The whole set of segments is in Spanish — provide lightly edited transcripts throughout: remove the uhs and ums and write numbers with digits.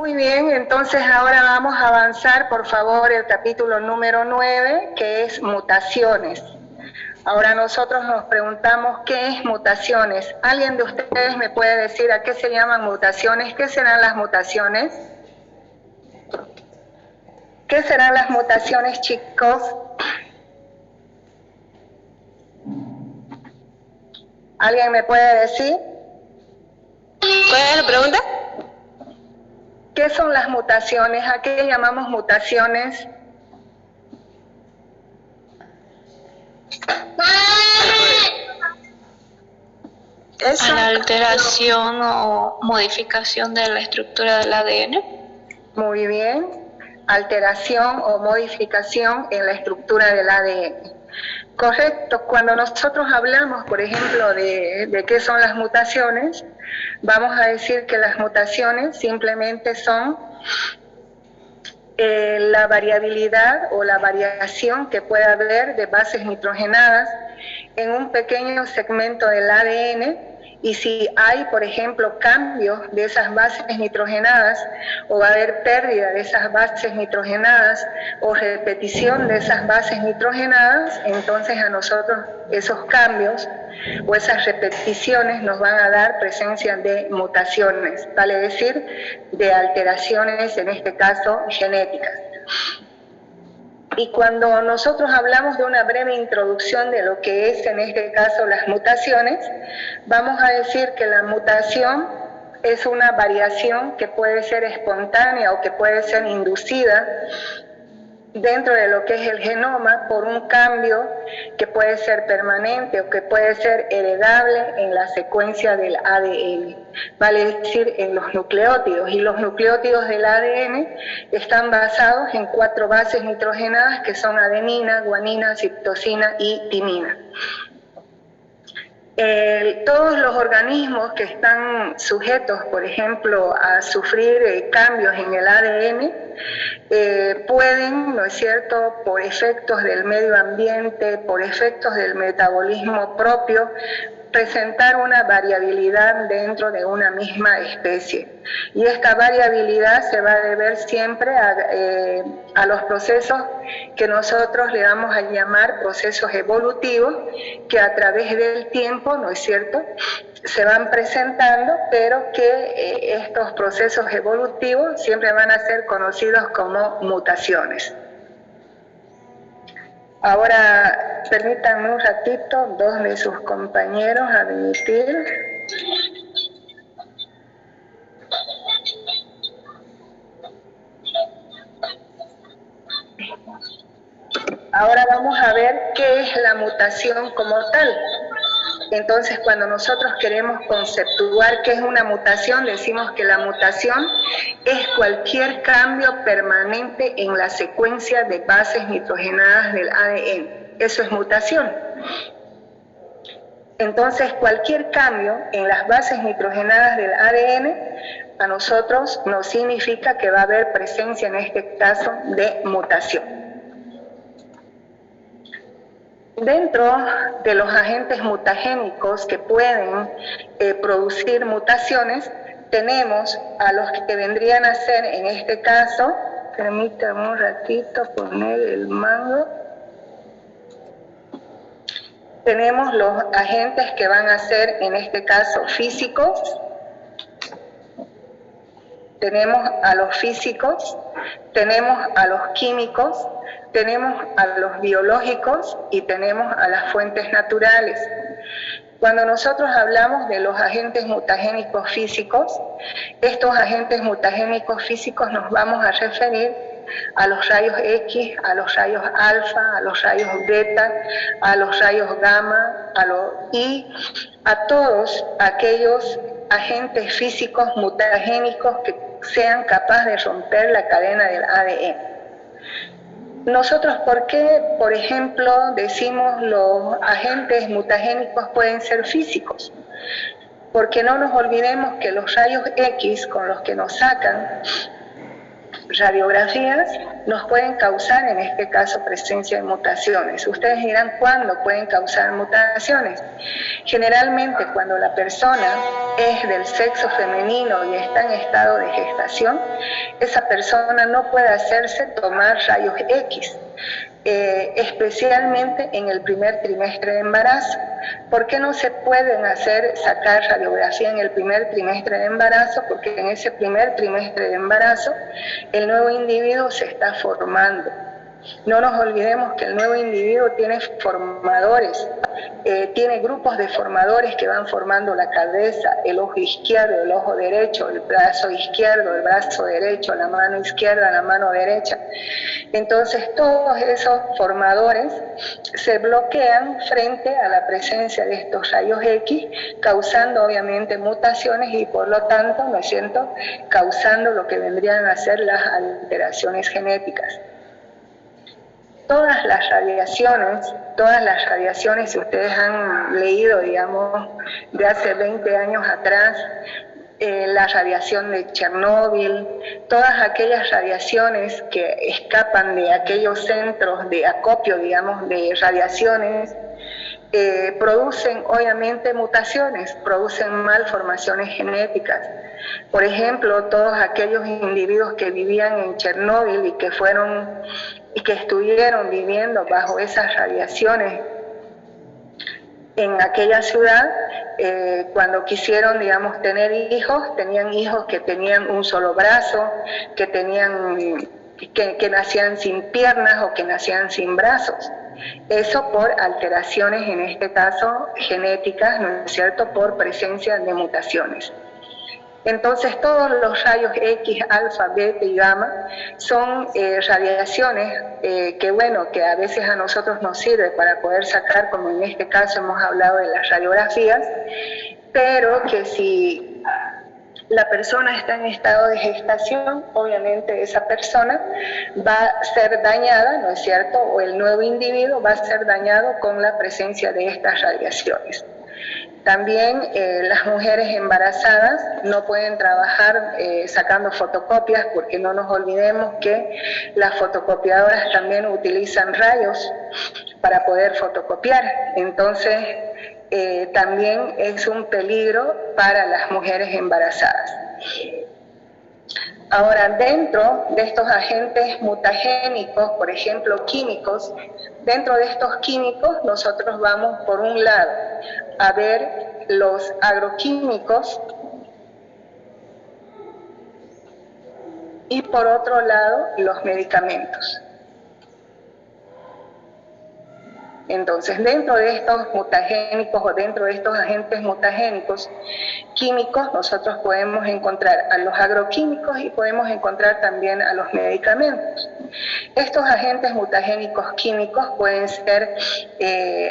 Muy bien, entonces ahora vamos a avanzar, por favor, el capítulo número 9, que es mutaciones. Ahora nosotros nos preguntamos qué es mutaciones. ¿Alguien de ustedes me puede decir a qué se llaman mutaciones? ¿Qué serán las mutaciones? ¿Qué serán las mutaciones, chicos? ¿Alguien me puede decir? ¿Cuál es la pregunta? ¿Qué son las mutaciones? ¿A qué llamamos mutaciones? A la alteración o modificación de la estructura del ADN. Muy bien. Alteración o modificación en la estructura del ADN. Correcto. Cuando nosotros hablamos, por ejemplo, de qué son las mutaciones, vamos a decir que las mutaciones simplemente son la variabilidad o la variación que puede haber de bases nitrogenadas en un pequeño segmento del ADN, y si hay, por ejemplo, cambios de esas bases nitrogenadas, o va a haber pérdida de esas bases nitrogenadas, o repetición de esas bases nitrogenadas, entonces a nosotros esos cambios o esas repeticiones nos van a dar presencia de mutaciones, vale decir, de alteraciones, en este caso, genéticas. Y cuando nosotros hablamos de una breve introducción de lo que es, en este caso, las mutaciones, vamos a decir que la mutación es una variación que puede ser espontánea o que puede ser inducida dentro de lo que es el genoma por un cambio que puede ser permanente o que puede ser heredable en la secuencia del ADN, vale decir, en los nucleótidos. Y los nucleótidos del ADN están basados en 4 bases nitrogenadas que son adenina, guanina, citosina y timina. Todos los organismos que están sujetos, por ejemplo, a sufrir cambios en el ADN, pueden, ¿no es cierto?, por efectos del medio ambiente, por efectos del metabolismo propio, presentar una variabilidad dentro de una misma especie. Y esta variabilidad se va a deber siempre a los procesos que nosotros le vamos a llamar procesos evolutivos, que a través del tiempo, ¿no es cierto?, se van presentando, pero que estos procesos evolutivos siempre van a ser conocidos como mutaciones. Ahora, permítanme un ratito, 2 de sus compañeros admitir. Ahora vamos a ver qué es la mutación como tal. Entonces, cuando nosotros queremos conceptuar qué es una mutación, decimos que la mutación es cualquier cambio permanente en la secuencia de bases nitrogenadas del ADN. Eso es mutación. Entonces, cualquier cambio en las bases nitrogenadas del ADN a nosotros nos significa que va a haber presencia, en este caso, de mutación. Dentro de los agentes mutagénicos que pueden producir mutaciones, tenemos a los que vendrían a ser, en este caso, permítanme un ratito poner el mango. Tenemos los agentes que van a ser, en este caso, físicos. Tenemos a los físicos, tenemos a los químicos, tenemos a los biológicos y tenemos a las fuentes naturales. Cuando nosotros hablamos de los agentes mutagénicos físicos, estos agentes mutagénicos físicos nos vamos a referir a los rayos X, a los rayos alfa, a los rayos beta, a los rayos gamma, y a todos aquellos agentes físicos mutagénicos que sean capaces de romper la cadena del ADN. Nosotros, ¿por qué, por ejemplo, decimos los agentes mutagénicos pueden ser físicos? Porque no nos olvidemos que los rayos X con los que nos sacan radiografías nos pueden causar, en este caso, presencia de mutaciones. Ustedes dirán, ¿cuándo pueden causar mutaciones? Generalmente cuando la persona es del sexo femenino y está en estado de gestación, esa persona no puede hacerse tomar rayos X, especialmente en el primer trimestre de embarazo. ¿Por qué no se pueden sacar radiografía en el primer trimestre de embarazo? Porque en ese primer trimestre de embarazo el nuevo individuo se está formando. No nos olvidemos que el nuevo individuo tiene formadores, tiene grupos de formadores que van formando la cabeza, el ojo izquierdo, el ojo derecho, el brazo izquierdo, el brazo derecho, la mano izquierda, la mano derecha. Entonces todos esos formadores se bloquean frente a la presencia de estos rayos X, causando obviamente mutaciones y por lo tanto, ¿no es cierto?, causando lo que vendrían a ser las alteraciones genéticas. Todas las radiaciones, si ustedes han leído, digamos, de hace 20 años atrás, la radiación de Chernóbil, todas aquellas radiaciones que escapan de aquellos centros de acopio, digamos, de radiaciones, producen obviamente mutaciones, producen malformaciones genéticas. Por ejemplo, todos aquellos individuos que vivían en Chernóbil y que estuvieron viviendo bajo esas radiaciones en aquella ciudad, cuando quisieron, digamos, tener hijos, tenían hijos que tenían un solo brazo, que nacían sin piernas o que nacían sin brazos. Eso por alteraciones, en este caso, genéticas, ¿no es cierto?, por presencia de mutaciones. Entonces todos los rayos X, alfa, beta y gamma son radiaciones que a veces a nosotros nos sirve para poder sacar, como en este caso hemos hablado de las radiografías, pero que si la persona está en estado de gestación, obviamente esa persona va a ser dañada, ¿no es cierto?, o el nuevo individuo va a ser dañado con la presencia de estas radiaciones. También las mujeres embarazadas no pueden trabajar sacando fotocopias, porque no nos olvidemos que las fotocopiadoras también utilizan rayos para poder fotocopiar. Entonces también es un peligro para las mujeres embarazadas. Ahora, dentro de estos agentes mutagénicos, por ejemplo químicos, dentro de estos químicos nosotros vamos por un lado a ver los agroquímicos y por otro lado los medicamentos. Entonces, dentro de estos mutagénicos o dentro de estos agentes mutagénicos químicos, nosotros podemos encontrar a los agroquímicos y podemos encontrar también a los medicamentos. Estos agentes mutagénicos químicos pueden ser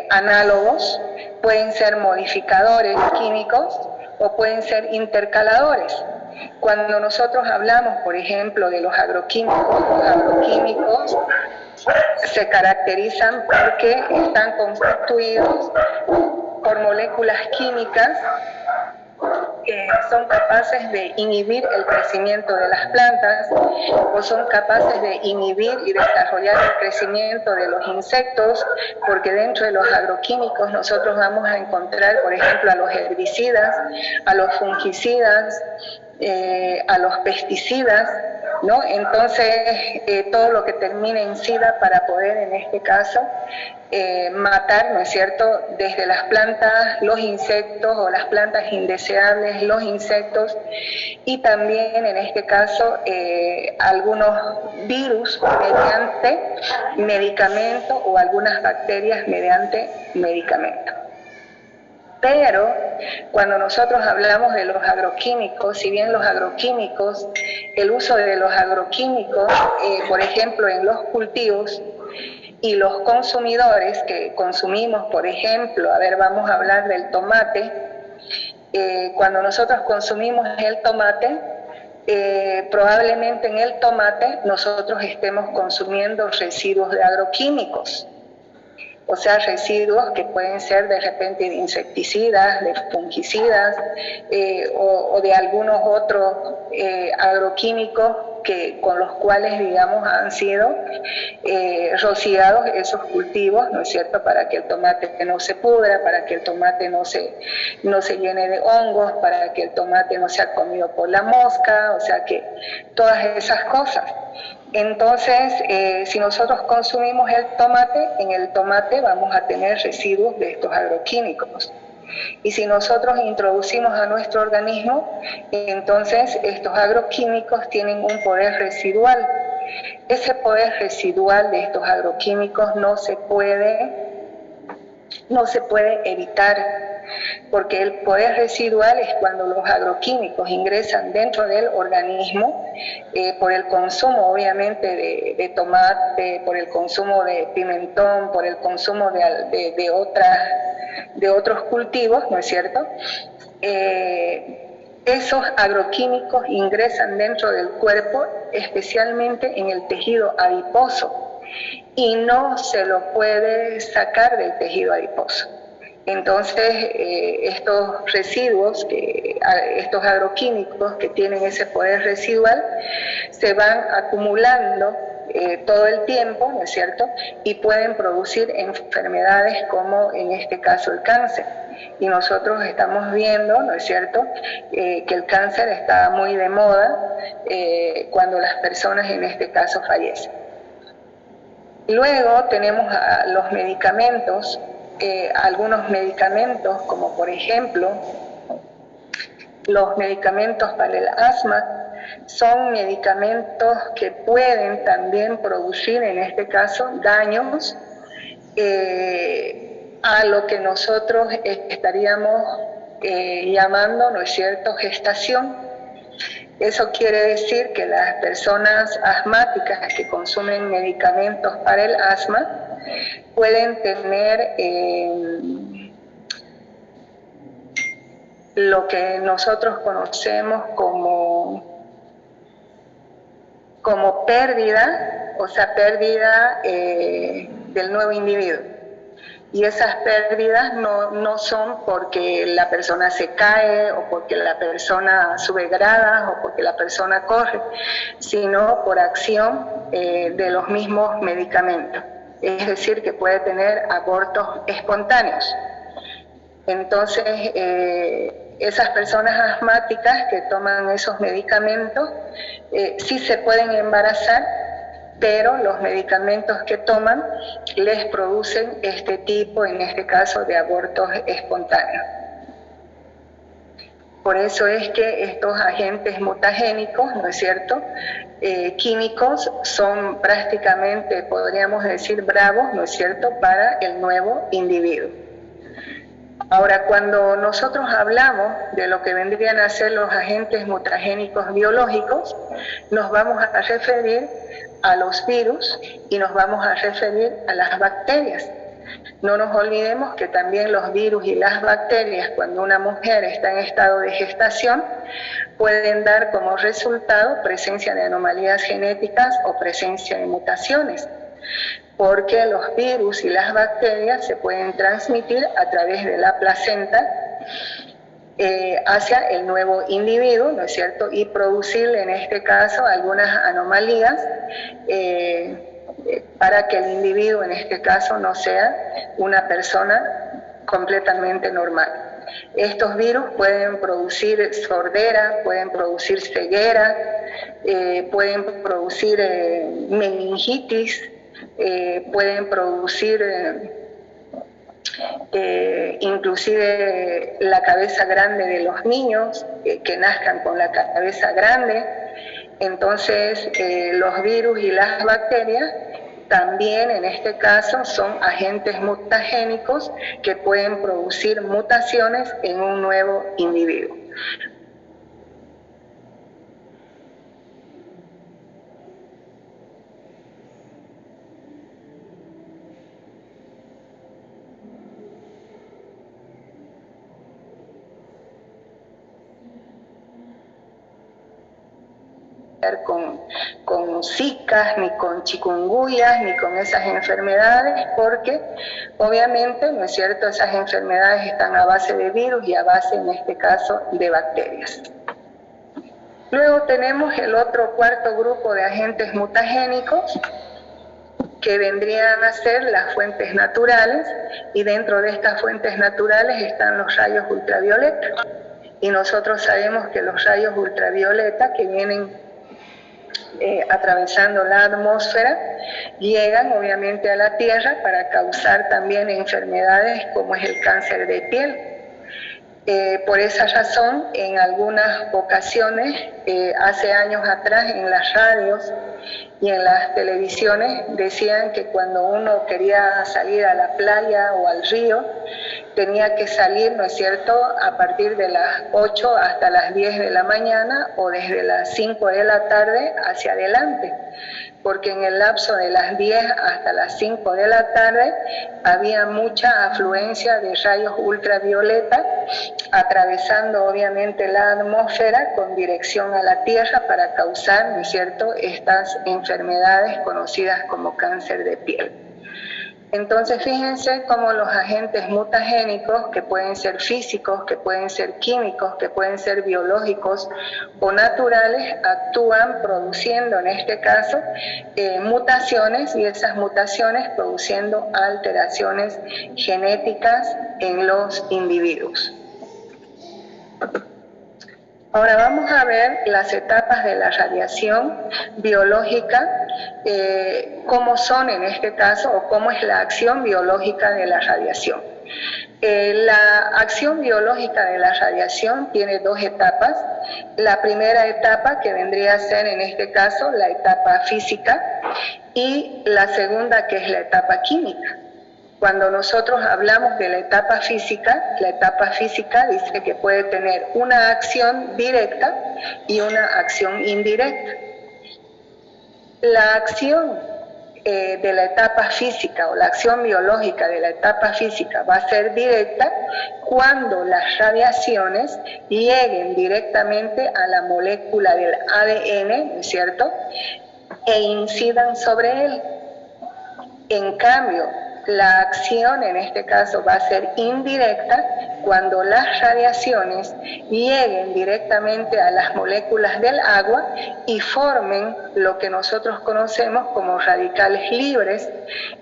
análogos, pueden ser modificadores químicos o pueden ser intercaladores. Cuando nosotros hablamos, por ejemplo, de los agroquímicos se caracterizan porque están constituidos por moléculas químicas que son capaces de inhibir el crecimiento de las plantas o son capaces de inhibir y desarrollar el crecimiento de los insectos, porque dentro de los agroquímicos nosotros vamos a encontrar, por ejemplo, a los herbicidas, a los fungicidas, a los pesticidas, ¿no? Entonces, todo lo que termine en SIDA para poder, en este caso, matar, ¿no es cierto?, desde las plantas, los insectos o las plantas indeseables, los insectos, y también, en este caso, algunos virus mediante medicamento o algunas bacterias mediante medicamento. Pero cuando nosotros hablamos de los agroquímicos, si bien los agroquímicos, el uso de los agroquímicos, por ejemplo, en los cultivos y los consumidores que consumimos, por ejemplo, vamos a hablar del tomate, cuando nosotros consumimos el tomate, probablemente en el tomate nosotros estemos consumiendo residuos de agroquímicos. o sea, residuos que pueden ser de repente de insecticidas, de fungicidas o de algunos otros agroquímicos con los cuales, digamos, han sido rociados esos cultivos, ¿no es cierto?, para que el tomate no se pudra, para que el tomate no se llene de hongos, para que el tomate no sea comido por la mosca, o sea que todas esas cosas. Entonces, si nosotros consumimos el tomate, en el tomate vamos a tener residuos de estos agroquímicos. Y si nosotros introducimos a nuestro organismo, entonces estos agroquímicos tienen un poder residual. Ese poder residual de estos agroquímicos no se puede evitar, porque el poder residual es cuando los agroquímicos ingresan dentro del organismo por el consumo, obviamente, de tomate, por el consumo de pimentón, por el consumo de otros cultivos, ¿no es cierto? Esos agroquímicos ingresan dentro del cuerpo, especialmente en el tejido adiposo, y no se lo puede sacar del tejido adiposo. Entonces, estos residuos, estos agroquímicos que tienen ese poder residual, se van acumulando todo el tiempo, ¿no es cierto?, y pueden producir enfermedades como en este caso el cáncer. Y nosotros estamos viendo, ¿no es cierto?, que el cáncer está muy de moda cuando las personas en este caso fallecen. Luego tenemos los medicamentos, algunos medicamentos como por ejemplo los medicamentos para el asma. Son medicamentos que pueden también producir, en este caso, daños a lo que nosotros estaríamos llamando, ¿no es cierto?, gestación. Eso quiere decir que las personas asmáticas que consumen medicamentos para el asma pueden tener lo que nosotros conocemos como pérdida, o sea, pérdida del nuevo individuo. Y esas pérdidas no son porque la persona se cae o porque la persona sube gradas o porque la persona corre, sino por acción de los mismos medicamentos. Es decir, que puede tener abortos espontáneos. Entonces, esas personas asmáticas que toman esos medicamentos sí se pueden embarazar, pero los medicamentos que toman les producen este tipo, en este caso, de abortos espontáneos. Por eso es que estos agentes mutagénicos, ¿no es cierto?, químicos, son prácticamente, podríamos decir, bravos, ¿no es cierto?, para el nuevo individuo. Ahora, cuando nosotros hablamos de lo que vendrían a ser los agentes mutagénicos biológicos, nos vamos a referir a los virus y nos vamos a referir a las bacterias. No nos olvidemos que también los virus y las bacterias, cuando una mujer está en estado de gestación, pueden dar como resultado presencia de anomalías genéticas o presencia de mutaciones, porque los virus y las bacterias se pueden transmitir a través de la placenta hacia el nuevo individuo, ¿no es cierto?, y producirle en este caso algunas anomalías para que el individuo en este caso no sea una persona completamente normal. Estos virus pueden producir sordera, pueden producir ceguera, pueden producir meningitis, pueden producir inclusive la cabeza grande de los niños, que nazcan con la cabeza grande. Entonces, los virus y las bacterias también en este caso son agentes mutagénicos que pueden producir mutaciones en un nuevo individuo. con Zika, ni con chikungunya, ni con esas enfermedades, porque obviamente, ¿no es cierto?, esas enfermedades están a base de virus y a base, en este caso, de bacterias. Luego tenemos el otro cuarto grupo de agentes mutagénicos, que vendrían a ser las fuentes naturales, y dentro de estas fuentes naturales están los rayos ultravioleta. Y nosotros sabemos que los rayos ultravioleta que vienen atravesando la atmósfera llegan obviamente a la Tierra para causar también enfermedades como es el cáncer de piel. Por esa razón, en algunas ocasiones, hace años atrás, en las radios y en las televisiones, decían que cuando uno quería salir a la playa o al río, tenía que salir, ¿no es cierto?, a partir de las 8 hasta las 10 de la mañana o desde las 5 de la tarde hacia adelante, porque en el lapso de las 10 hasta las 5 de la tarde había mucha afluencia de rayos ultravioleta atravesando obviamente la atmósfera con dirección a la Tierra para causar, ¿no es cierto?, estas enfermedades conocidas como cáncer de piel. Entonces, fíjense cómo los agentes mutagénicos, que pueden ser físicos, que pueden ser químicos, que pueden ser biológicos o naturales, actúan produciendo, en este caso, mutaciones, y esas mutaciones produciendo alteraciones genéticas en los individuos. Ahora vamos a ver las etapas de la radiación biológica, cómo son en este caso, o cómo es la acción biológica de la radiación. La acción biológica de la radiación tiene dos etapas. La primera etapa, que vendría a ser en este caso la etapa física, y la segunda, que es la etapa química. Cuando nosotros hablamos de la etapa física dice que puede tener una acción directa y una acción indirecta. La acción de la etapa física o la acción biológica de la etapa física va a ser directa cuando las radiaciones lleguen directamente a la molécula del ADN, ¿no es cierto?, e incidan sobre él. En cambio, la acción en este caso va a ser indirecta cuando las radiaciones lleguen directamente a las moléculas del agua y formen lo que nosotros conocemos como radicales libres,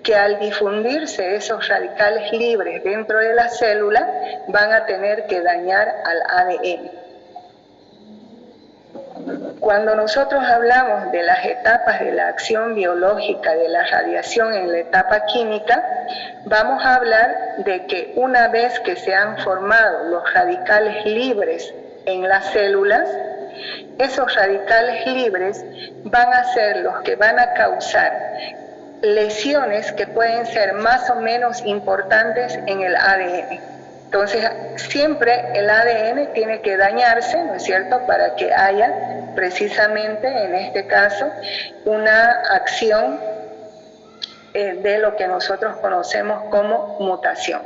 que al difundirse esos radicales libres dentro de la célula van a tener que dañar al ADN. Cuando nosotros hablamos de las etapas de la acción biológica de la radiación en la etapa química, vamos a hablar de que una vez que se han formado los radicales libres en las células, esos radicales libres van a ser los que van a causar lesiones que pueden ser más o menos importantes en el ADN. Entonces, siempre el ADN tiene que dañarse, ¿no es cierto?, para que haya precisamente, en este caso, una acción de lo que nosotros conocemos como mutación.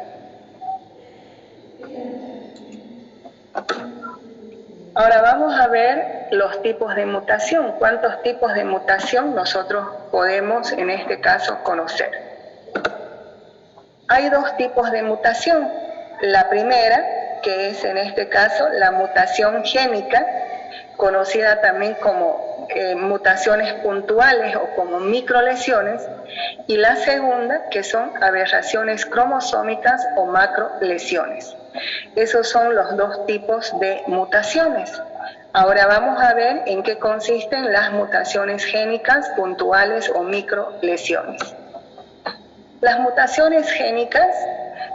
Ahora vamos a ver los tipos de mutación. ¿Cuántos tipos de mutación nosotros podemos, en este caso, conocer? Hay dos tipos de mutación. La primera, que es en este caso la mutación génica, conocida también como mutaciones puntuales o como microlesiones, y la segunda, que son aberraciones cromosómicas o macrolesiones. Esos son los dos tipos de mutaciones. Ahora vamos a ver en qué consisten las mutaciones génicas, puntuales o microlesiones. Las mutaciones génicas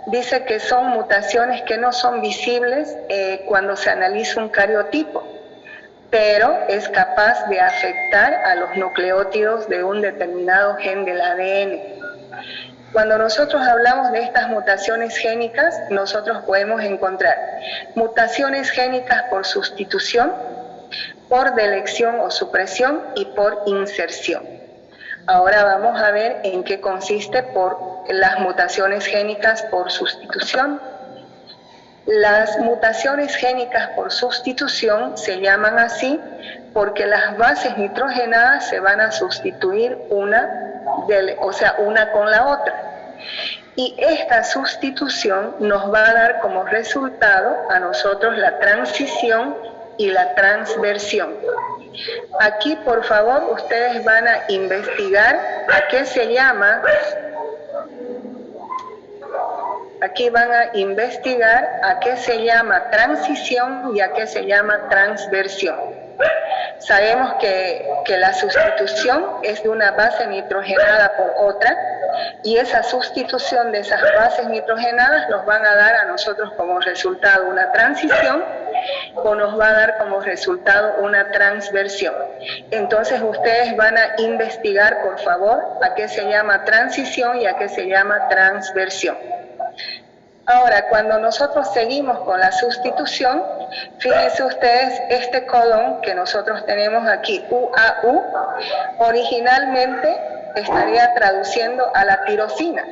dice que son mutaciones que no son visibles cuando se analiza un cariotipo, pero es capaz de afectar a los nucleótidos de un determinado gen del ADN. Cuando nosotros hablamos de estas mutaciones génicas, nosotros podemos encontrar mutaciones génicas por sustitución, por delección o supresión y por inserción. Ahora vamos a ver en qué consiste por las mutaciones génicas por sustitución. Las mutaciones génicas por sustitución se llaman así porque las bases nitrogenadas se van a sustituir una con la otra. Y esta sustitución nos va a dar como resultado a nosotros la transición y la transversión. Aquí, por favor, ustedes van a investigar a qué se llama. Aquí van a investigar a qué se llama transición y a qué se llama transversión. Sabemos que la sustitución es de una base nitrogenada por otra, y esa sustitución de esas bases nitrogenadas nos van a dar a nosotros como resultado una transición o nos va a dar como resultado una transversión. Entonces ustedes van a investigar, por favor, a qué se llama transición y a qué se llama transversión. Ahora, cuando nosotros seguimos con la sustitución, fíjense ustedes este codón que nosotros tenemos aquí, UAU, originalmente estaría traduciendo a la tirosina.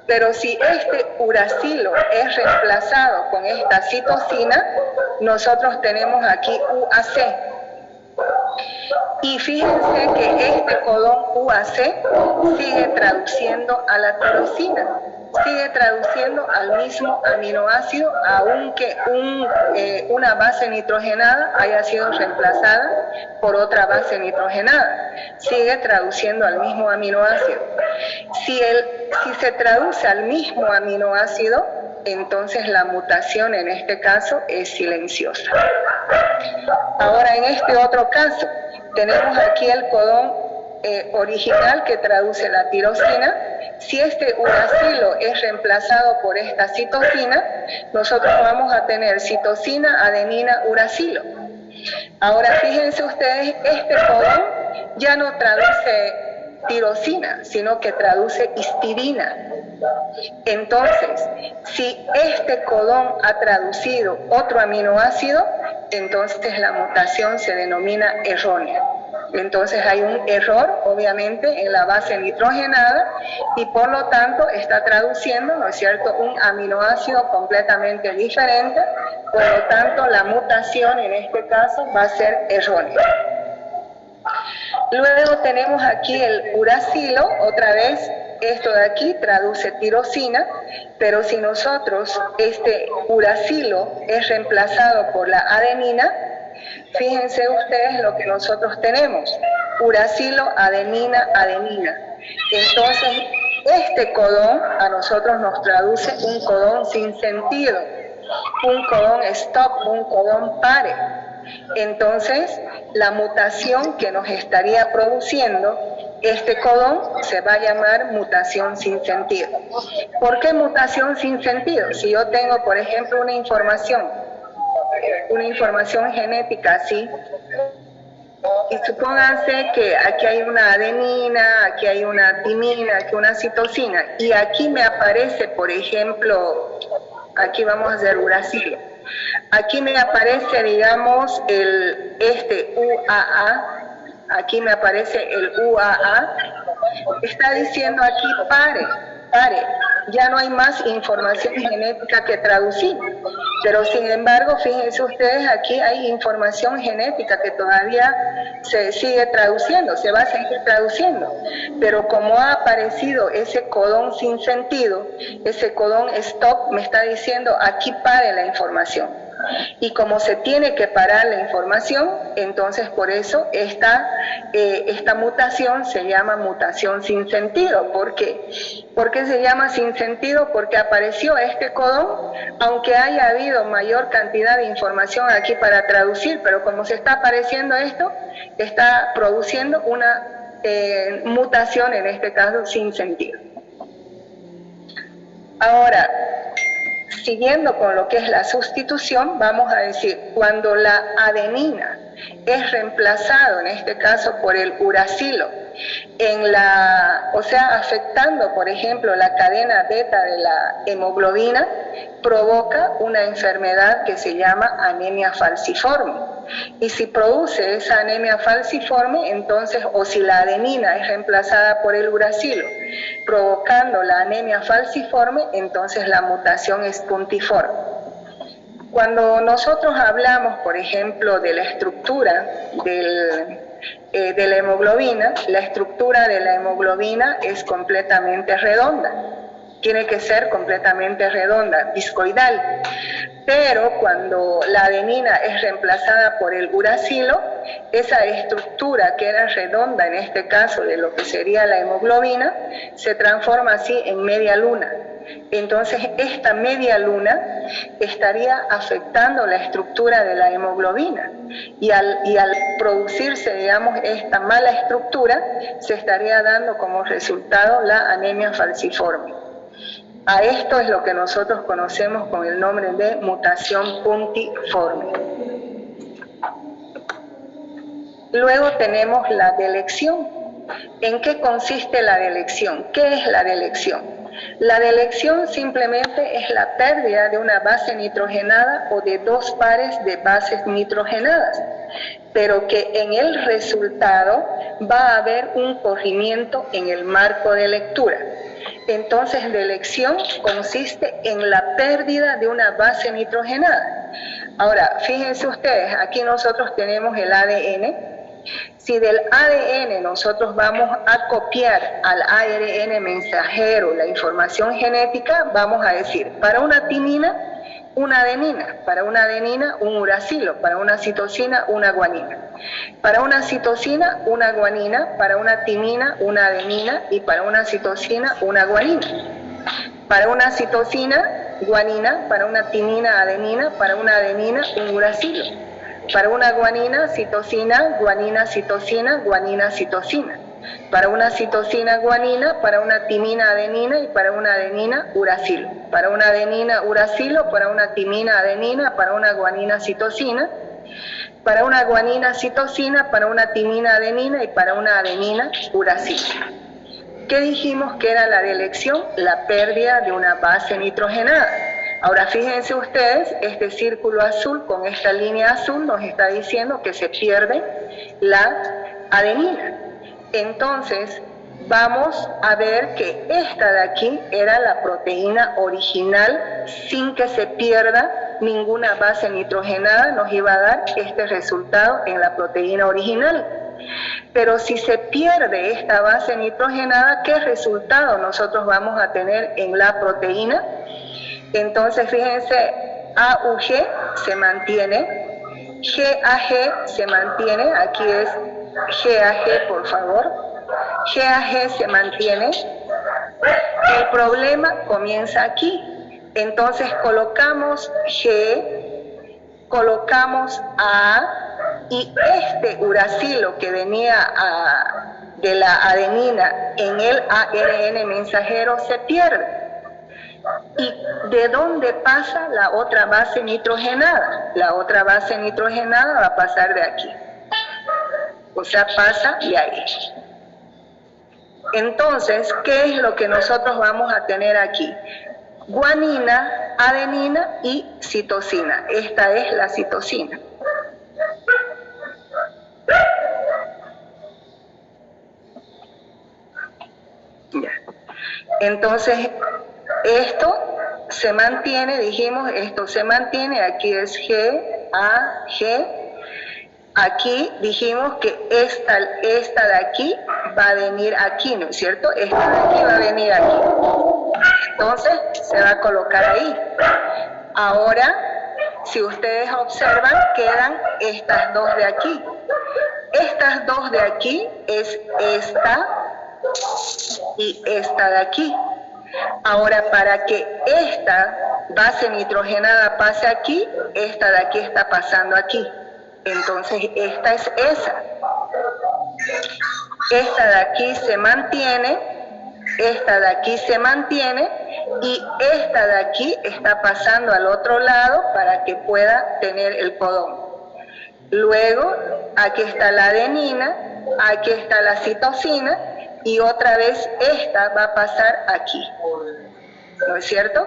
Pero si este uracilo es reemplazado con esta citosina, nosotros tenemos aquí UAC. Y fíjense que este codón UAC sigue traduciendo a la tirosina, sigue traduciendo al mismo aminoácido, aunque una base nitrogenada haya sido reemplazada por otra base nitrogenada. Sigue traduciendo al mismo aminoácido. Si se traduce al mismo aminoácido, entonces la mutación en este caso es silenciosa. Ahora, en este otro caso, tenemos aquí el codón original que traduce la tirosina. Si este uracilo es reemplazado por esta citosina, nosotros vamos a tener citosina, adenina, uracilo. Ahora fíjense ustedes, este codón ya no traduce tirosina, sino que traduce histidina. Entonces, si este codón ha traducido otro aminoácido, entonces la mutación se denomina errónea. Entonces hay un error, obviamente, en la base nitrogenada y por lo tanto está traduciendo, ¿no es cierto?, un aminoácido completamente diferente. Por lo tanto, la mutación en este caso va a ser errónea. Luego tenemos aquí el uracilo, otra vez, esto de aquí traduce tirosina, pero si nosotros este uracilo es reemplazado por la adenina, fíjense ustedes lo que nosotros tenemos, uracilo, adenina, adenina. Entonces, este codón a nosotros nos traduce un codón sin sentido, un codón stop, un codón pare. Entonces, la mutación que nos estaría produciendo este codón se va a llamar mutación sin sentido. ¿Por qué mutación sin sentido? Si yo tengo, por ejemplo, una información genética así, y supónganse que aquí hay una adenina, aquí hay una timina, aquí una citosina, y aquí me aparece, por ejemplo, aquí vamos a hacer uracilo. Aquí me aparece, digamos, este UAA, aquí me aparece el UAA, está diciendo aquí pare, ya no hay más información genética que traducir, pero sin embargo, fíjense ustedes, aquí hay información genética que todavía se sigue traduciendo, se va a seguir traduciendo, pero como ha aparecido ese codón sin sentido, ese codón stop me está diciendo aquí pare la información. Y como se tiene que parar la información, entonces por eso esta mutación se llama mutación sin sentido. ¿Por qué? ¿Por qué se llama sin sentido? Porque apareció este codón, aunque haya habido mayor cantidad de información aquí para traducir, pero como se está apareciendo esto, está produciendo una mutación, en este caso, sin sentido. Ahora, siguiendo con lo que es la sustitución, vamos a decir, cuando la adenina es reemplazado, en este caso por el uracilo, afectando, por ejemplo, la cadena beta de la hemoglobina, provoca una enfermedad que se llama anemia falciforme. Y si produce esa anemia falciforme, entonces, o si la adenina es reemplazada por el uracilo, provocando la anemia falciforme, entonces la mutación es puntiforme. Cuando nosotros hablamos, por ejemplo, de la estructura de la hemoglobina, la estructura de la hemoglobina es completamente redonda. Tiene que ser completamente redonda, discoidal. Pero cuando la adenina es reemplazada por el uracilo, esa estructura que era redonda, en este caso de lo que sería la hemoglobina, se transforma así en media luna. Entonces esta media luna estaría afectando la estructura de la hemoglobina y al producirse, digamos, esta mala estructura, se estaría dando como resultado la anemia falciforme. A esto es lo que nosotros conocemos con el nombre de mutación puntiforme. Luego tenemos la delección. ¿En qué consiste la delección? ¿Qué es la delección? La delección simplemente es la pérdida de una base nitrogenada o de dos pares de bases nitrogenadas, pero que en el resultado va a haber un corrimiento en el marco de lectura. Entonces, delección consiste en la pérdida de una base nitrogenada. Ahora, fíjense ustedes, aquí nosotros tenemos el ADN. Si del ADN nosotros vamos a copiar al ARN mensajero la información genética, vamos a decir, para una timina, una adenina, para una adenina, un uracilo, para una citosina, una guanina. Para una citosina, una guanina, para una timina, una adenina y para una citosina, una guanina. Para una citosina, guanina, para una timina, adenina, para una adenina, un uracilo. Para una guanina, citosina, guanina, citosina, guanina, citosina. Para una citosina, guanina, para una timina, adenina y para una adenina, uracilo. Para una adenina, uracilo, para una timina, adenina, para una guanina, citosina. Para una guanina, citosina, para una timina, adenina y para una adenina, uracilo. ¿Qué dijimos que era la delección? La pérdida de una base nitrogenada. Ahora fíjense ustedes, este círculo azul con esta línea azul nos está diciendo que se pierde la adenina. Entonces vamos a ver que esta de aquí era la proteína original sin que se pierda ninguna base nitrogenada, nos iba a dar este resultado en la proteína original. Pero si se pierde esta base nitrogenada, ¿qué resultado nosotros vamos a tener en la proteína? Entonces, fíjense, AUG se mantiene, GAG se mantiene, aquí es GAG, por favor, GAG se mantiene. El problema comienza aquí. Entonces, colocamos G, colocamos A, y este uracilo que venía de la adenina en el ARN mensajero se pierde. ¿Y de dónde pasa la otra base nitrogenada? La otra base nitrogenada va a pasar de aquí. O sea, pasa de ahí. Entonces, ¿qué es lo que nosotros vamos a tener aquí? Guanina, adenina y citosina. Esta es la citosina. Ya. Entonces, esto se mantiene, dijimos, esto se mantiene, aquí es G, A, G. Aquí dijimos que esta de aquí va a venir aquí, ¿no es cierto? Esta de aquí va a venir aquí. Entonces, se va a colocar ahí. Ahora, si ustedes observan, quedan estas dos de aquí. Estas dos de aquí es esta y esta de aquí. Ahora, para que esta base nitrogenada pase aquí, esta de aquí está pasando aquí. Entonces, esta es esa. Esta de aquí se mantiene, esta de aquí se mantiene y esta de aquí está pasando al otro lado para que pueda tener el codón. Luego, aquí está la adenina, aquí está la citosina y otra vez esta va a pasar aquí, ¿no es cierto?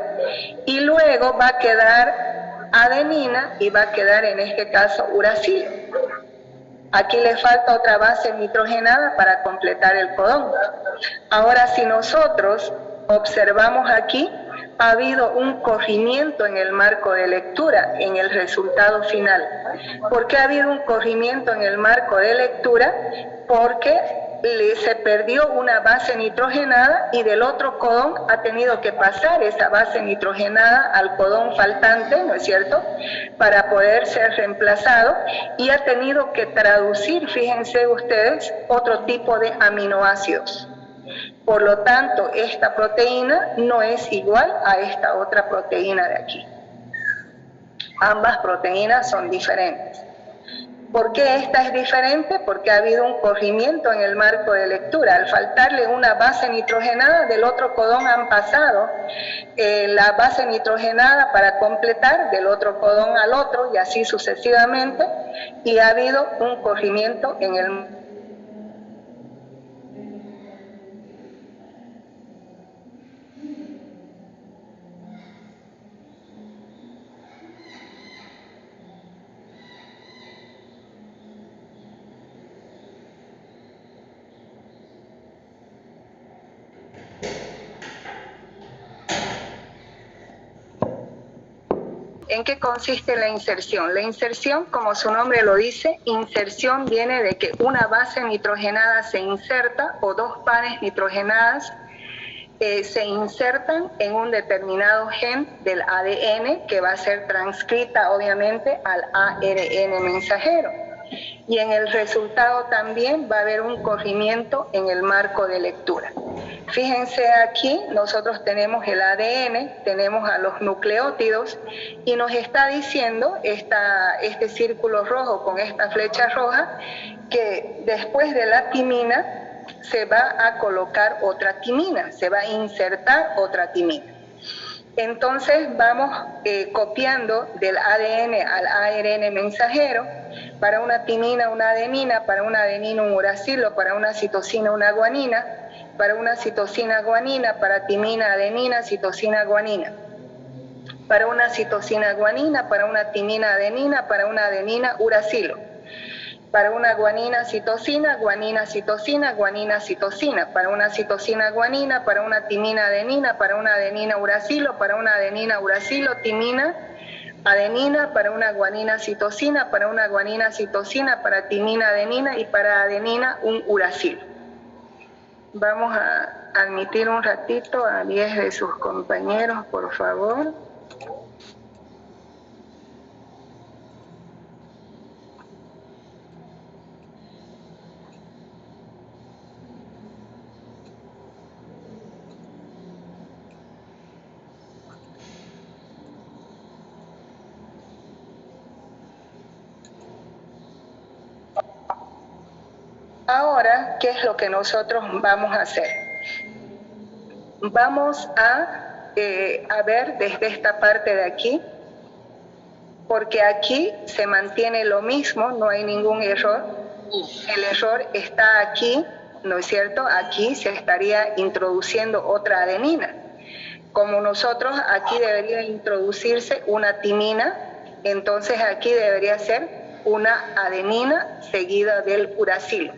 Y luego va a quedar adenina y va a quedar en este caso uracilo. Aquí le falta otra base nitrogenada para completar el codón. Ahora, si nosotros observamos aquí, ha habido un corrimiento en el marco de lectura, en el resultado final. ¿Por qué ha habido un corrimiento en el marco de lectura? Porque se perdió una base nitrogenada y del otro codón ha tenido que pasar esa base nitrogenada al codón faltante, ¿no es cierto?, para poder ser reemplazado, y ha tenido que traducir, fíjense ustedes, otro tipo de aminoácidos. Por lo tanto, esta proteína no es igual a esta otra proteína de aquí. Ambas proteínas son diferentes. ¿Por qué esta es diferente? Porque ha habido un corrimiento en el marco de lectura. Al faltarle una base nitrogenada, del otro codón han pasado la base nitrogenada para completar del otro codón al otro y así sucesivamente, y ha habido un corrimiento en el ¿En qué consiste la inserción? La inserción, como su nombre lo dice, inserción viene de que una base nitrogenada se inserta o dos pares nitrogenadas se insertan en un determinado gen del ADN que va a ser transcrita obviamente al ARN mensajero. Y en el resultado también va a haber un corrimiento en el marco de lectura. Fíjense aquí, nosotros tenemos el ADN, tenemos a los nucleótidos y nos está diciendo este círculo rojo con esta flecha roja que después de la timina se va a colocar otra timina, se va a insertar otra timina. Entonces vamos copiando del ADN al ARN mensajero, para una timina una adenina, para una adenina un uracilo, para una citosina una guanina, para una citosina guanina, para timina adenina, citosina guanina, para una citosina guanina, para una timina adenina, para una adenina uracilo, para una guanina citosina, guanina citosina, guanina citosina, para una citosina guanina, para una timina adenina, para una adenina uracilo, para una adenina uracilo, timina adenina, para una guanina citosina, para una guanina citosina, para timina adenina y para adenina un uracilo. Vamos a admitir un ratito a 10 de sus compañeros, por favor. Ahora, ¿qué es lo que nosotros vamos a hacer? Vamos a ver desde esta parte de aquí, porque aquí se mantiene lo mismo, no hay ningún error. El error está aquí, ¿no es cierto? Aquí se estaría introduciendo otra adenina. Como nosotros, aquí debería introducirse una timina, entonces aquí debería ser una adenina seguida del uracilo.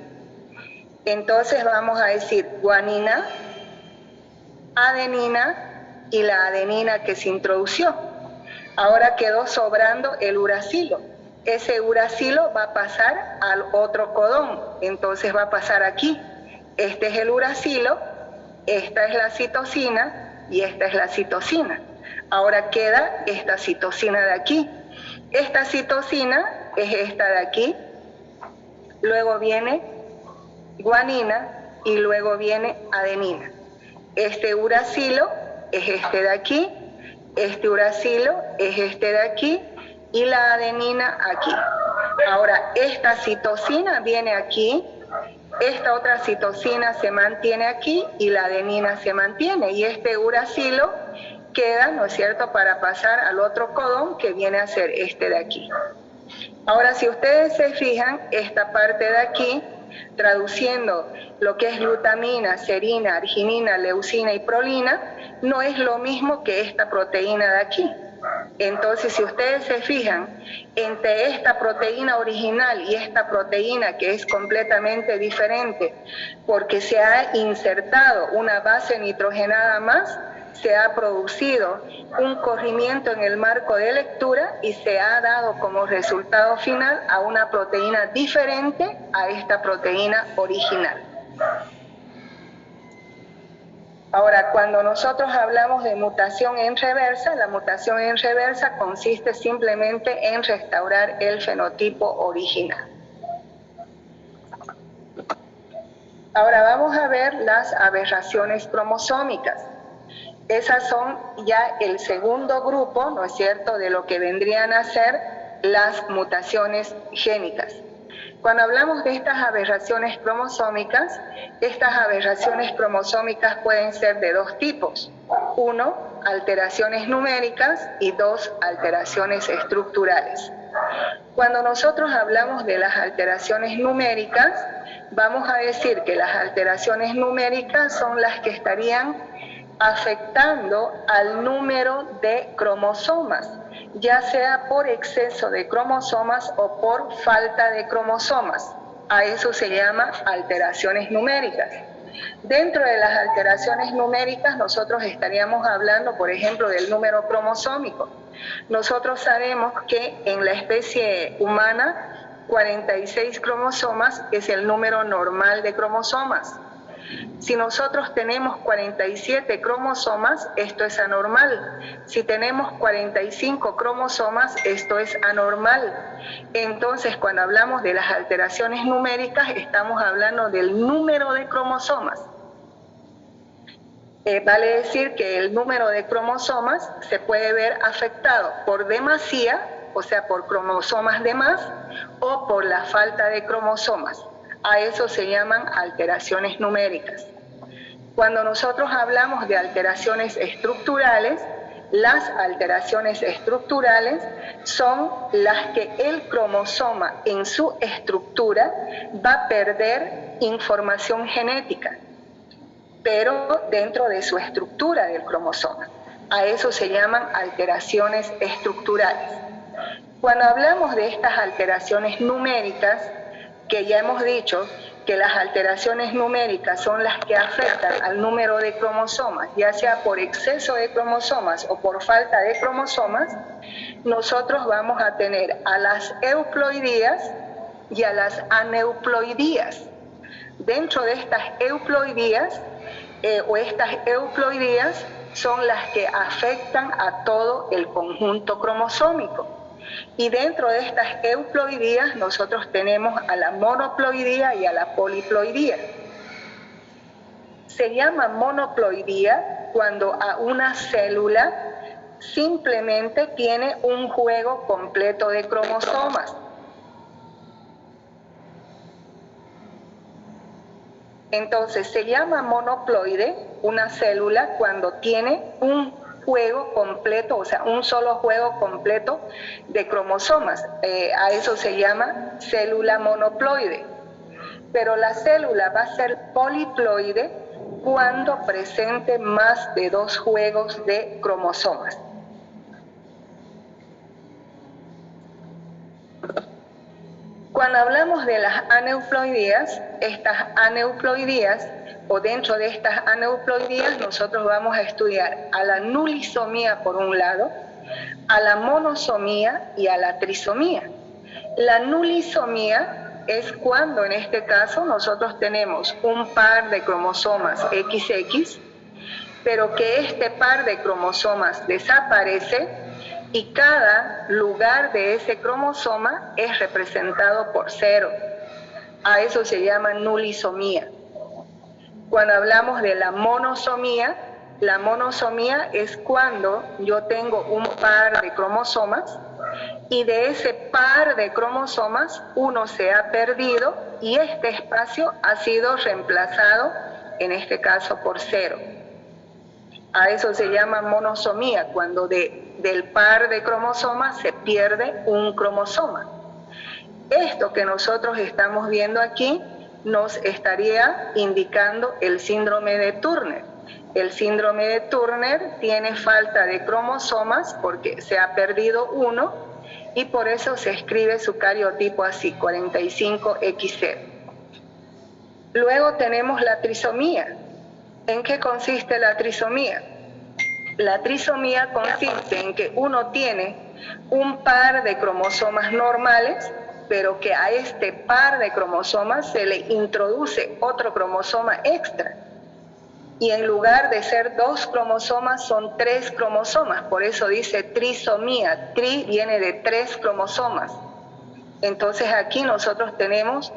Entonces vamos a decir guanina, adenina y la adenina que se introdució. Ahora quedó sobrando el uracilo. Ese uracilo va a pasar al otro codón, entonces va a pasar aquí. Este es el uracilo, esta es la citosina y esta es la citosina. Ahora queda esta citosina de aquí. Esta citosina es esta de aquí, luego viene guanina y luego viene adenina. Este uracilo es este de aquí, este uracilo es este de aquí y la adenina aquí. Ahora esta citosina viene aquí, esta otra citosina se mantiene aquí y la adenina se mantiene y este uracilo queda, ¿no es cierto?, para pasar al otro codón que viene a ser este de aquí. Ahora si ustedes se fijan, esta parte de aquí, traduciendo lo que es glutamina, serina, arginina, leucina y prolina, no es lo mismo que esta proteína de aquí. Entonces, si ustedes se fijan, entre esta proteína original y esta proteína que es completamente diferente, porque se ha insertado una base nitrogenada más, se ha producido un corrimiento en el marco de lectura y se ha dado como resultado final a una proteína diferente a esta proteína original. Ahora, cuando nosotros hablamos de mutación en reversa, la mutación en reversa consiste simplemente en restaurar el fenotipo original. Ahora vamos a ver las aberraciones cromosómicas. Esas son ya el segundo grupo, ¿no es cierto?, de lo que vendrían a ser las mutaciones génicas. Cuando hablamos de estas aberraciones cromosómicas pueden ser de dos tipos. Uno, alteraciones numéricas y dos, alteraciones estructurales. Cuando nosotros hablamos de las alteraciones numéricas, vamos a decir que las alteraciones numéricas son las que estarían afectando al número de cromosomas, ya sea por exceso de cromosomas o por falta de cromosomas. A eso se llama alteraciones numéricas. Dentro de las alteraciones numéricas nosotros estaríamos hablando, por ejemplo, del número cromosómico. Nosotros sabemos que en la especie humana 46 cromosomas es el número normal de cromosomas. Si nosotros tenemos 47 cromosomas, esto es anormal. Si tenemos 45 cromosomas, esto es anormal. Entonces, cuando hablamos de las alteraciones numéricas, estamos hablando del número de cromosomas. Vale decir que el número de cromosomas se puede ver afectado por demasía, o sea, por cromosomas de más, o por la falta de cromosomas. A eso se llaman alteraciones numéricas. Cuando nosotros hablamos de alteraciones estructurales, las alteraciones estructurales son las que el cromosoma en su estructura va a perder información genética, pero dentro de su estructura del cromosoma. A eso se llaman alteraciones estructurales. Cuando hablamos de estas alteraciones numéricas, que ya hemos dicho que las alteraciones numéricas son las que afectan al número de cromosomas, ya sea por exceso de cromosomas o por falta de cromosomas, nosotros vamos a tener a las euploidías y a las aneuploidías. Dentro de estas euploidías son las que afectan a todo el conjunto cromosómico. Y dentro de estas euploidías nosotros tenemos a la monoploidía y a la poliploidía. Se llama monoploidía cuando a una célula simplemente tiene un juego completo de cromosomas. Entonces se llama monoploide una célula cuando tiene un juego completo, o sea, un solo juego completo de cromosomas. A eso se llama célula monoploide. Pero la célula va a ser poliploide cuando presente más de 2 juegos de cromosomas. Cuando hablamos de las aneuploidías, estas aneuploidías, o dentro de estas aneuploidías, nosotros vamos a estudiar a la nulisomía por un lado, a la monosomía y a la trisomía. La nulisomía es cuando, en este caso, nosotros tenemos un par de cromosomas XX, pero que este par de cromosomas desaparece y cada lugar de ese cromosoma es representado por 0. A eso se llama nulisomía. Cuando hablamos de la monosomía es cuando yo tengo un par de cromosomas y de ese par de cromosomas uno se ha perdido y este espacio ha sido reemplazado, en este caso, por 0. A eso se llama monosomía, cuando del par de cromosomas se pierde un cromosoma. Esto que nosotros estamos viendo aquí nos estaría indicando el síndrome de Turner. El síndrome de Turner tiene falta de cromosomas porque se ha perdido uno y por eso se escribe su cariotipo así, 45XZ. Luego tenemos la trisomía. ¿En qué consiste la trisomía? La trisomía consiste en que uno tiene un par de cromosomas normales, pero que a este par de cromosomas se le introduce otro cromosoma extra. Y en lugar de ser 2 cromosomas, son 3 cromosomas. Por eso dice trisomía. Tri viene de 3 cromosomas. Entonces aquí nosotros tenemos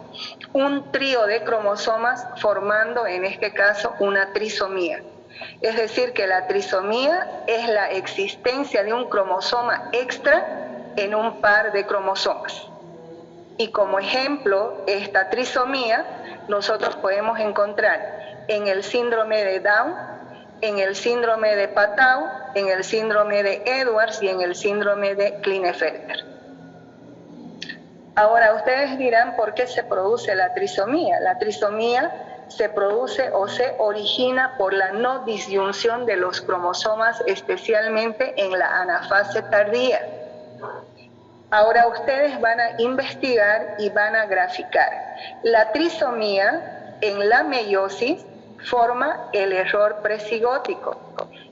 un trío de cromosomas formando en este caso una trisomía. Es decir, que la trisomía es la existencia de un cromosoma extra en un par de cromosomas. Y como ejemplo, esta trisomía nosotros podemos encontrar en el síndrome de Down, en el síndrome de Patau, en el síndrome de Edwards y en el síndrome de Klinefelter. Ahora, ustedes dirán por qué se produce la trisomía. La trisomía se produce o se origina por la no disyunción de los cromosomas, especialmente en la anafase tardía. Ahora ustedes van a investigar y van a graficar. La trisomía en la meiosis forma el error presigótico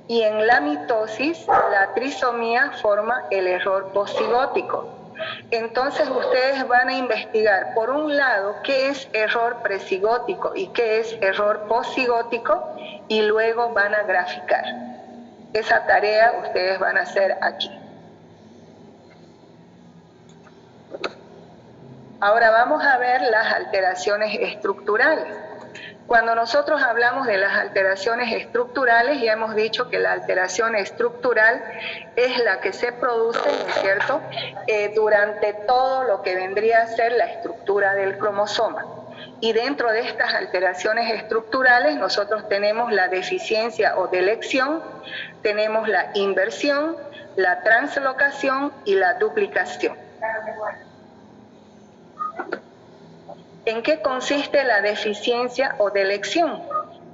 y en la mitosis la trisomía forma el error posigótico. Entonces ustedes van a investigar, por un lado, qué es error presigótico y qué es error posigótico y luego van a graficar. Esa tarea ustedes van a hacer aquí. Ahora vamos a ver las alteraciones estructurales. Cuando nosotros hablamos de las alteraciones estructurales, ya hemos dicho que la alteración estructural es la que se produce, ¿no es cierto?, durante todo lo que vendría a ser la estructura del cromosoma. Y dentro de estas alteraciones estructurales nosotros tenemos la deficiencia o delección, tenemos la inversión, la translocación y la duplicación. ¿En qué consiste la deficiencia o delección?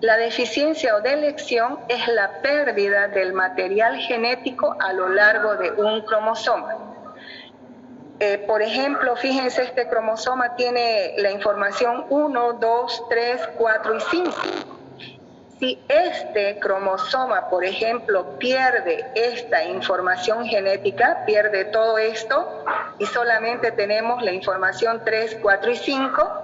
La deficiencia o delección es la pérdida del material genético a lo largo de un cromosoma. Por ejemplo, fíjense, este cromosoma tiene la información 1, 2, 3, 4 y 5. Si este cromosoma, por ejemplo, pierde esta información genética, pierde todo esto y solamente tenemos la información 3, 4 y 5,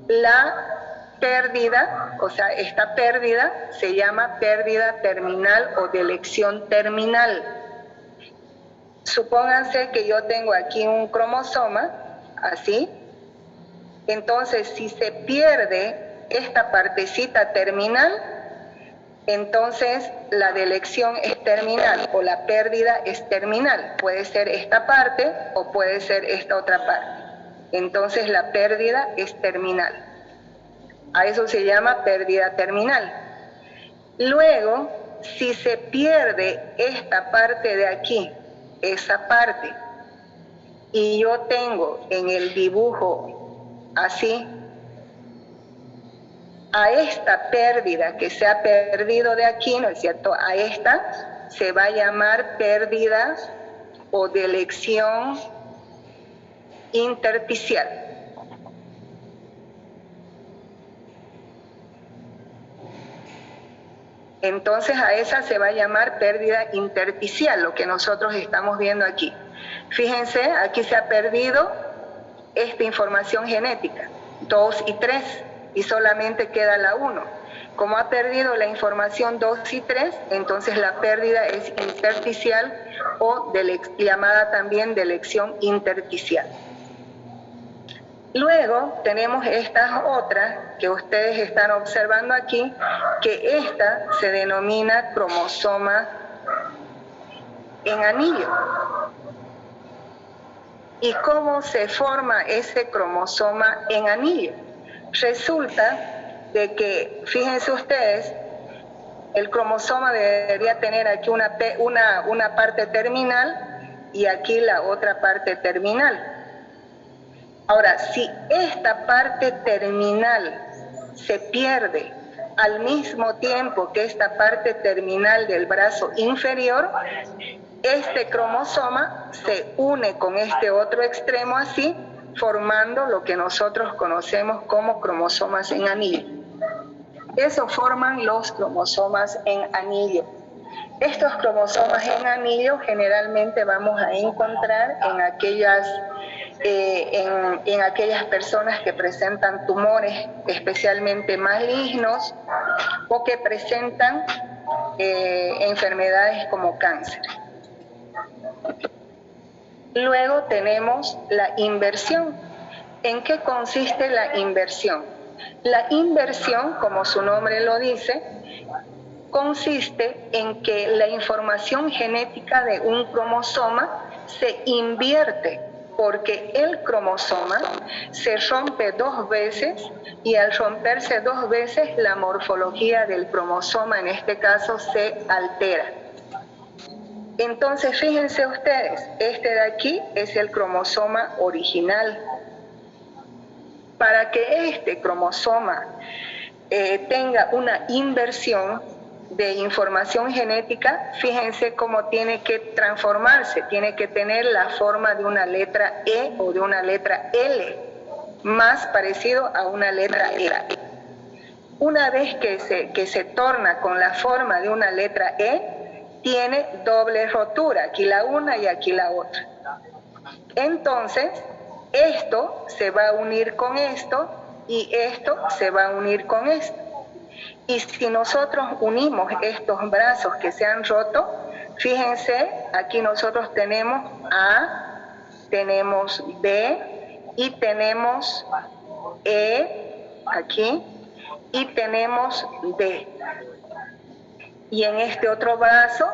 la pérdida, o sea, esta pérdida se llama pérdida terminal o delección terminal. Supónganse que yo tengo aquí un cromosoma, así, entonces si se pierde esta partecita terminal, entonces la delección es terminal o la pérdida es terminal. Puede ser esta parte o puede ser esta otra parte. Entonces la pérdida es terminal. A eso se llama pérdida terminal. Luego, si se pierde esta parte de aquí, esa parte, y yo tengo en el dibujo así, a esta pérdida que se ha perdido de aquí, ¿no es cierto?, a esta se va a llamar pérdida o delección intersticial. Entonces a esa se va a llamar pérdida intersticial, lo que nosotros estamos viendo aquí. Fíjense, aquí se ha perdido esta información genética, 2 y 3, y solamente queda la 1. Como ha perdido la información 2 y 3, entonces la pérdida es intersticial o llamada también delección intersticial. Luego tenemos estas otras que ustedes están observando aquí, que esta se denomina cromosoma en anillo. ¿Y cómo se forma ese cromosoma en anillo? Resulta de que, fíjense ustedes, el cromosoma debería tener aquí una parte terminal y aquí la otra parte terminal. Ahora, si esta parte terminal se pierde al mismo tiempo que esta parte terminal del brazo inferior, este cromosoma se une con este otro extremo así, formando lo que nosotros conocemos como cromosomas en anillo. Eso forman los cromosomas en anillo. Estos cromosomas en anillo generalmente vamos a encontrar en aquellas personas que presentan tumores especialmente malignos o que presentan enfermedades como cáncer. Luego tenemos la inversión. ¿En qué consiste la inversión? La inversión, como su nombre lo dice, consiste en que la información genética de un cromosoma se invierte, porque el cromosoma se rompe 2 veces y al romperse 2 veces la morfología del cromosoma en este caso se altera. Entonces fíjense ustedes, este de aquí es el cromosoma original. Para que este cromosoma tenga una inversión de información genética, fíjense cómo tiene que transformarse, tiene que tener la forma de una letra E o de una letra L, más parecido a una letra E. Una vez que se torna con la forma de una letra E, tiene doble rotura, aquí la una y aquí la otra. Entonces, esto se va a unir con esto y esto se va a unir con esto. Y si nosotros unimos estos brazos que se han roto, fíjense, aquí nosotros tenemos A, tenemos B y tenemos E aquí y tenemos D. Y en este otro brazo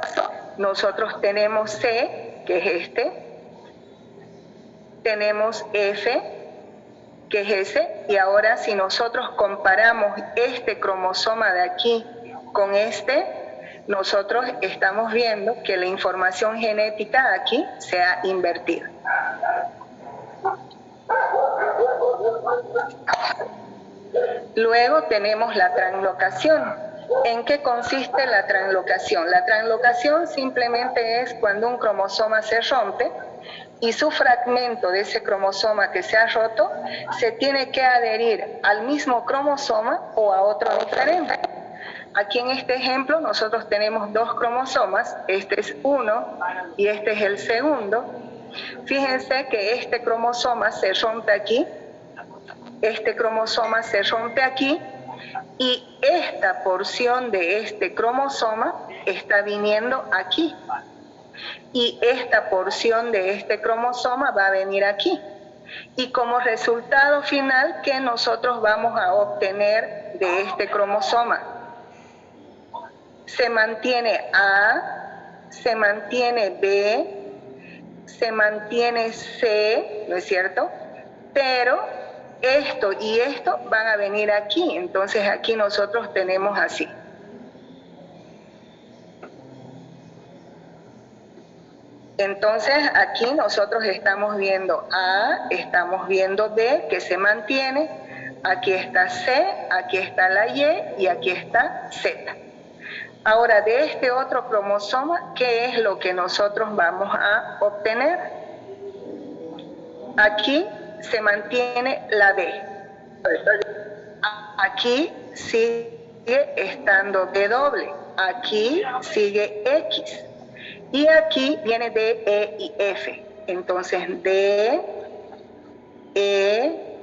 nosotros tenemos C, que es este, tenemos F, que es ese, y ahora si nosotros comparamos este cromosoma de aquí con este, nosotros estamos viendo que la información genética aquí se ha invertido. Luego tenemos la translocación. ¿En qué consiste la translocación? La translocación simplemente es cuando un cromosoma se rompe y su fragmento de ese cromosoma que se ha roto se tiene que adherir al mismo cromosoma o a otro diferente. Aquí en este ejemplo nosotros tenemos 2 cromosomas, este es uno y este es el segundo. Fíjense que este cromosoma se rompe aquí, este cromosoma se rompe aquí, y esta porción de este cromosoma está viniendo aquí. Y esta porción de este cromosoma va a venir aquí. Y como resultado final, ¿qué nosotros vamos a obtener de este cromosoma? Se mantiene A, se mantiene B, se mantiene C, ¿no es cierto? Pero esto y esto van a venir aquí, entonces aquí nosotros tenemos así. Entonces aquí nosotros estamos viendo A, estamos viendo B que se mantiene, aquí está C, aquí está la Y y aquí está Z. Ahora de este otro cromosoma, ¿qué es lo que nosotros vamos a obtener? Aquí se mantiene la B. Aquí sigue estando W. Aquí sigue X. Y aquí viene D, E y F. Entonces D, E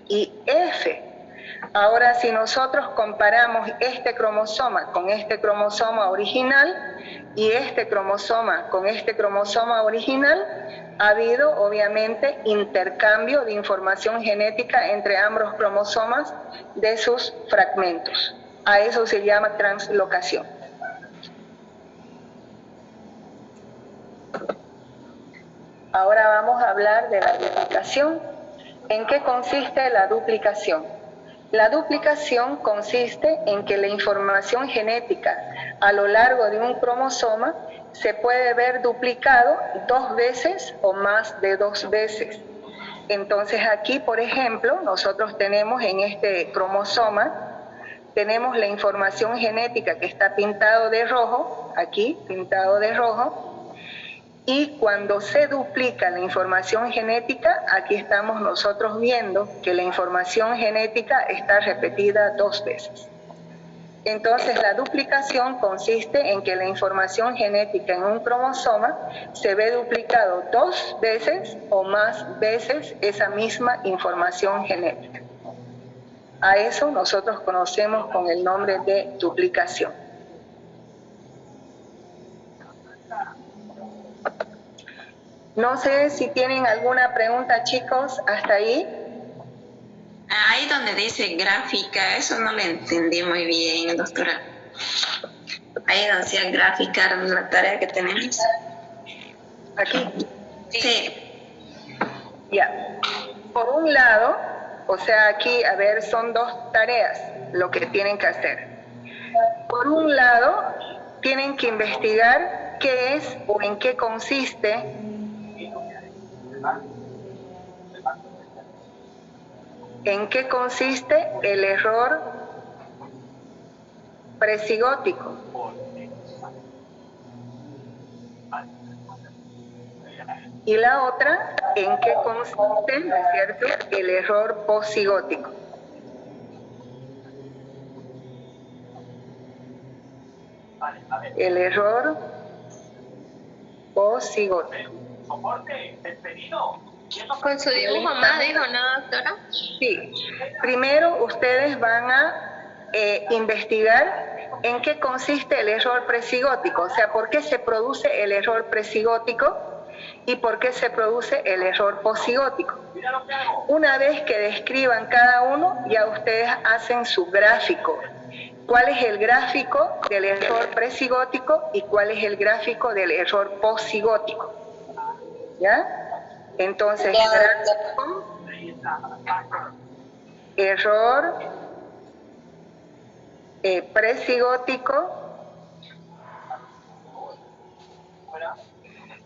y F. Ahora si nosotros comparamos este cromosoma con este cromosoma original y este cromosoma con este cromosoma original, ha habido obviamente intercambio de información genética entre ambos cromosomas de sus fragmentos. A eso se llama translocación. Ahora vamos a hablar de la duplicación. ¿En qué consiste la duplicación? La duplicación consiste en que la información genética a lo largo de un cromosoma se puede ver duplicado 2 veces o más de 2 veces. Entonces aquí, por ejemplo, nosotros tenemos en este cromosoma, tenemos la información genética que está pintado de rojo, aquí pintado de rojo, y cuando se duplica la información genética, aquí estamos nosotros viendo que la información genética está repetida 2 veces. Entonces la duplicación consiste en que la información genética en un cromosoma se ve duplicado 2 veces o más veces esa misma información genética. A eso nosotros conocemos con el nombre de duplicación. No sé si tienen alguna pregunta, chicos, hasta ahí. Ahí donde dice gráfica, eso no lo entendí muy bien, doctora. Ahí donde decía graficar la tarea que tenemos. Aquí. Sí. Ya. Por un lado, o sea, aquí, a ver, son 2 tareas lo que tienen que hacer. Por un lado, tienen que investigar qué es o en qué consiste el error presigótico. Y la otra, en qué consiste, ¿no es cierto?, el error posigótico. El error posigótico. Con su dibujo más, dijo, ¿no, doctora? Sí. Primero ustedes van a investigar en qué consiste el error presigótico, o sea, por qué se produce el error presigótico y por qué se produce el error posigótico. Una vez que describan cada uno, ya ustedes hacen su gráfico. ¿Cuál es el gráfico del error presigótico y cuál es el gráfico del error posigótico? ¿Ya? Entonces, gráfico, error presigótico.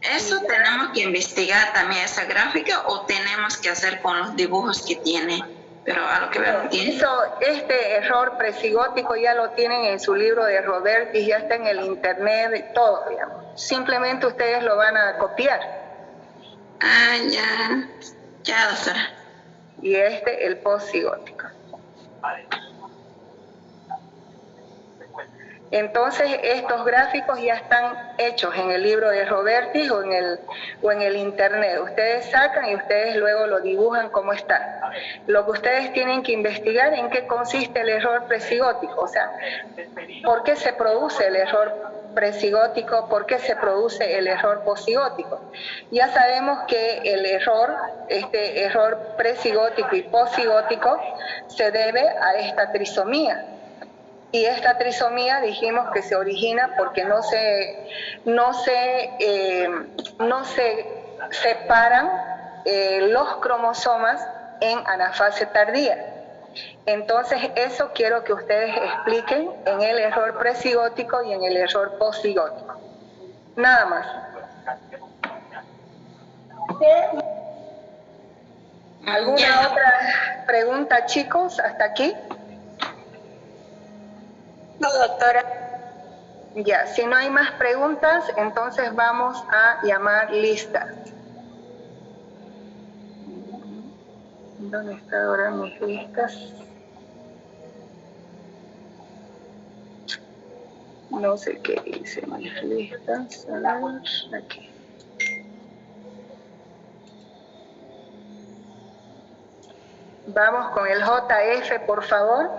¿Eso tenemos que investigar también esa gráfica o tenemos que hacer con los dibujos que tiene? Pero a lo que veo tiene. Este error presigótico ya lo tienen en su libro de Robertis, ya está en el internet, todo, digamos. Simplemente ustedes lo van a copiar. Ah, ya, doctora. Y el posigótico. Entonces, estos gráficos ya están hechos en el libro de Robertis o en el internet. Ustedes sacan y ustedes luego lo dibujan como está. Lo que ustedes tienen que investigar en qué consiste el error presigótico, o sea, por qué se produce el error presigótico, por qué se produce el error posigótico. Ya sabemos que el error, este error presigótico y posigótico, se debe a esta trisomía. Y esta trisomía dijimos que se origina porque no se separan los cromosomas en anafase tardía. Entonces eso quiero que ustedes expliquen en el error presigótico y en el error posigótico. Nada más. ¿Alguna otra pregunta, chicos, hasta aquí? No, doctora. Ya, si no hay más preguntas, entonces vamos a llamar listas. ¿Dónde están ahora mis listas? No sé qué dice mis listas. A ver, aquí. Vamos con el JF, por favor.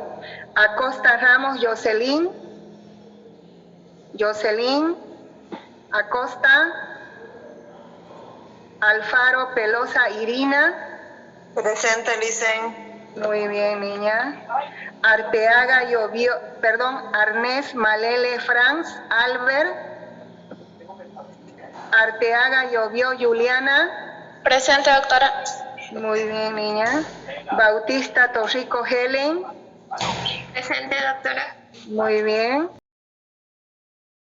Acosta Ramos Jocelyn. Acosta. Alfaro Pelosa Irina. Presente, Licen. Muy bien, niña. Arnés Malele Franz Albert. Arteaga Llovió Juliana. Presente, doctora. Muy bien, niña. Bautista Torrico Helen. Presente, doctora. Muy bien.